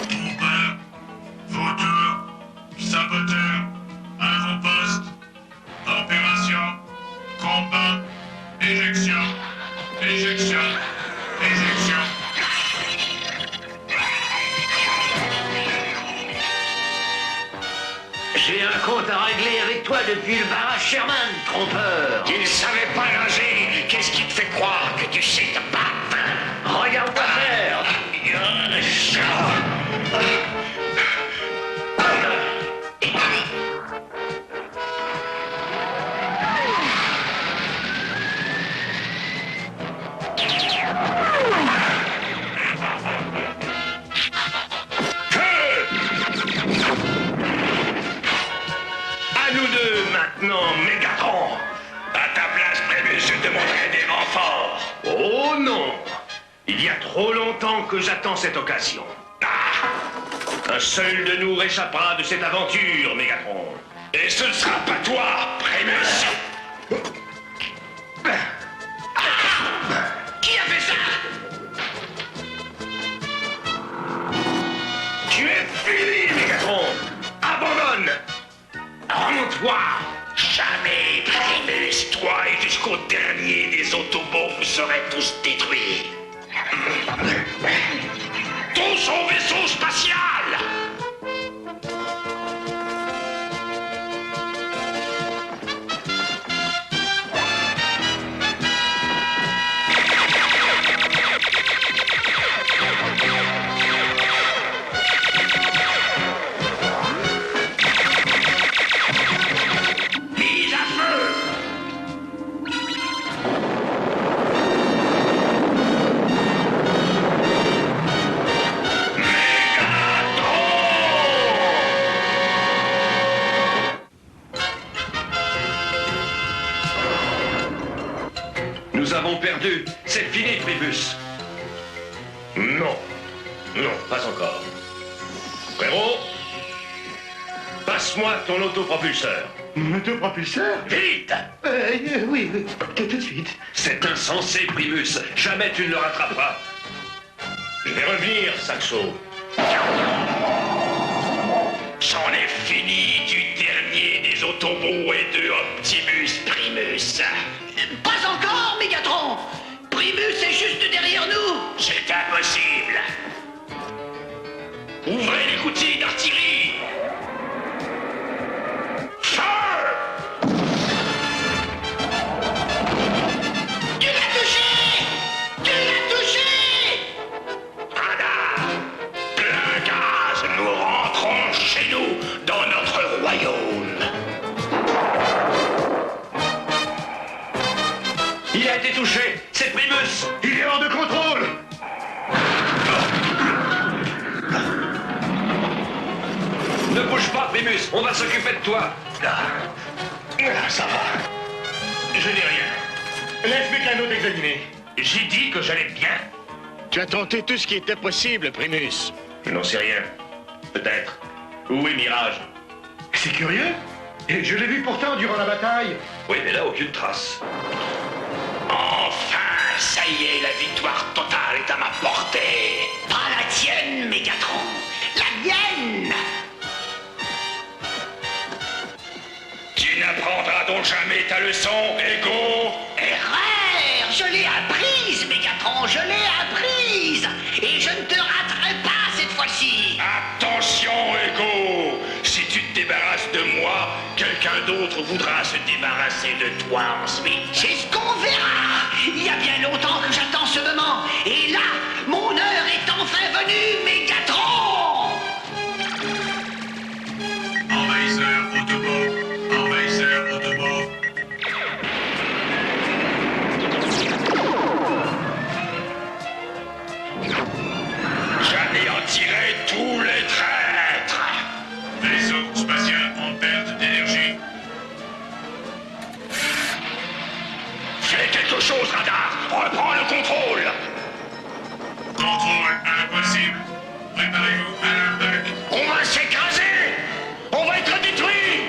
Trompeur, vautour, saboteur, avant-poste, opération, combat, éjection, éjection, éjection. J'ai un compte à régler avec toi depuis le barrage Sherman, trompeur. Tu ne savais pas nager! Qu'est-ce qui te fait croire que tu sais te battre? Regarde-moi faire. À nous deux maintenant, Mégatron. À ta place, Primus, je demanderai des renforts. Oh non. Il y a trop longtemps que j'attends cette occasion. Ah! Un seul de nous réchappera de cette aventure, Mégatron. Et ce ne sera pas toi, Primus. Qui a fait ça? Tu es fini, Mégatron. Abandonne. Rends-toi. Jamais, Primus, toi et jusqu'au dernier des Autobots, vous serez tous détruits. Tous au vaisseau spatial. Mise à feu. Nous avons perdu. C'est fini, Primus. Non. Non, pas encore. Frérot, passe-moi ton autopropulseur. Mon autopropulseur? Vite! Oui, tout de suite. C'est insensé, Primus. Jamais tu ne le rattraperas. Je vais revenir, Saxo. J'en ai fini du dernier des Autobots et de Optimus Primus. Pas encore, Mégatron. Primus est juste derrière nous. C'est impossible. Ouvrez les gouttières d'artillerie. Feu! Tu l'as touché! Tu l'as touché! Radar! Plein gaz, nous rentrons chez nous, dans notre royaume. Il a été touché. C'est Primus. Il est hors de contrôle. Ne bouge pas, Primus. On va s'occuper de toi. Ça va. Je n'ai rien. Laisse Mécano t'examiner. J'ai dit que j'allais bien. Tu as tenté tout ce qui était possible, Primus. Je n'en sais rien. Peut-être. Où est Mirage? C'est curieux. Et je l'ai vu pourtant durant la bataille. Oui, mais là, aucune trace. Enfin, ça y est, la victoire totale est à ma portée. Pas la tienne, Mégatron. La mienne. Tu n'apprendras donc jamais ta leçon, Ego. Erreur! Je l'ai apprise, Mégatron, je l'ai apprise! Et je ne te raterai pas cette fois-ci! Attention, Ego. Si tu te débarrasses de moi, quelqu'un d'autre voudra se débarrasser de toi ensuite. C'est ce qu'on verra! Il y a bien longtemps que j'attends ce moment! Et là, mon heure est enfin venue, Mégatron! Envahisseur Autobot. Envahisseur Autobot. J'anéantirai tous les traîtres. Vaisseau spatial en perte d'énergie. Fais quelque chose, Radar. Reprends le contrôle. Contrôle impossible. Préparez-vous à l'impact. On va s'écraser. On va être détruits.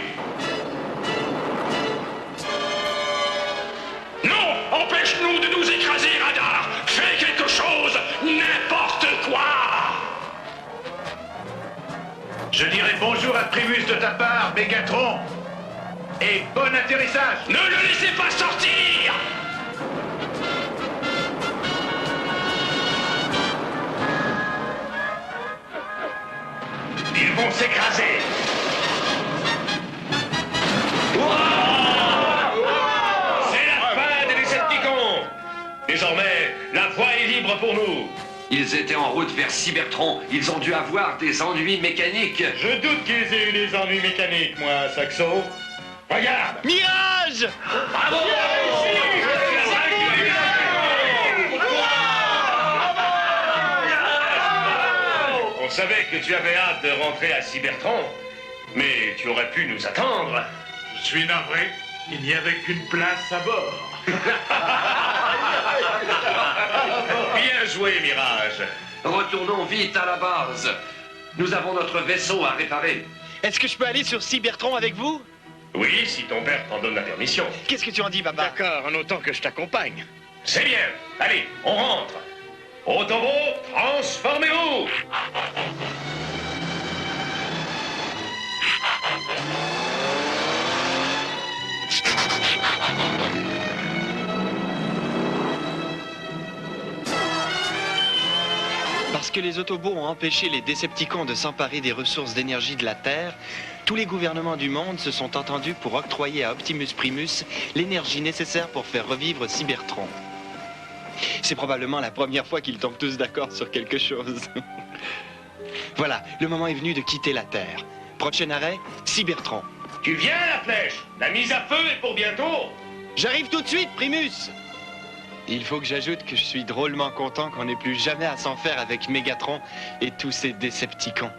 Non, empêche-nous de nous écraser, Radar. Fais quelque chose, n'importe quoi. Je dirai bonjour à Primus de ta part, Mégatron. Et bon atterrissage. Ne le laissez pas sortir. Ils vont s'écraser. C'est la fin des Decepticons. Désormais, la voie est libre pour nous. Ils étaient en route vers Cybertron. Ils ont dû avoir des ennuis mécaniques. Je doute qu'ils aient eu des ennuis mécaniques, moi, Saxo. Regarde. Mirage! Bravo. On savait que tu avais hâte de rentrer à Cybertron, mais tu aurais pu nous attendre. Je suis navré. Il n'y avait qu'une place à bord. Bien joué, Mirage. Retournons vite à la base. Nous avons notre vaisseau à réparer. Est-ce que je peux aller sur Cybertron avec vous? Oui, si ton père t'en donne la permission. Qu'est-ce que tu en dis, papa? D'accord, en autant que je t'accompagne. C'est bien. Allez, on rentre. Autobots, transformez-vous. Parce que les Autobots ont empêché les Décepticons de s'emparer des ressources d'énergie de la Terre, tous les gouvernements du monde se sont entendus pour octroyer à Optimus Primus l'énergie nécessaire pour faire revivre Cybertron. C'est probablement la première fois qu'ils tombent tous d'accord sur quelque chose. Voilà, le moment est venu de quitter la Terre. Prochain arrêt, Cybertron. Tu viens, la flèche? La mise à feu est pour bientôt. J'arrive tout de suite, Primus! Il faut que j'ajoute que je suis drôlement content qu'on n'ait plus jamais à s'en faire avec Mégatron et tous ces Décepticons.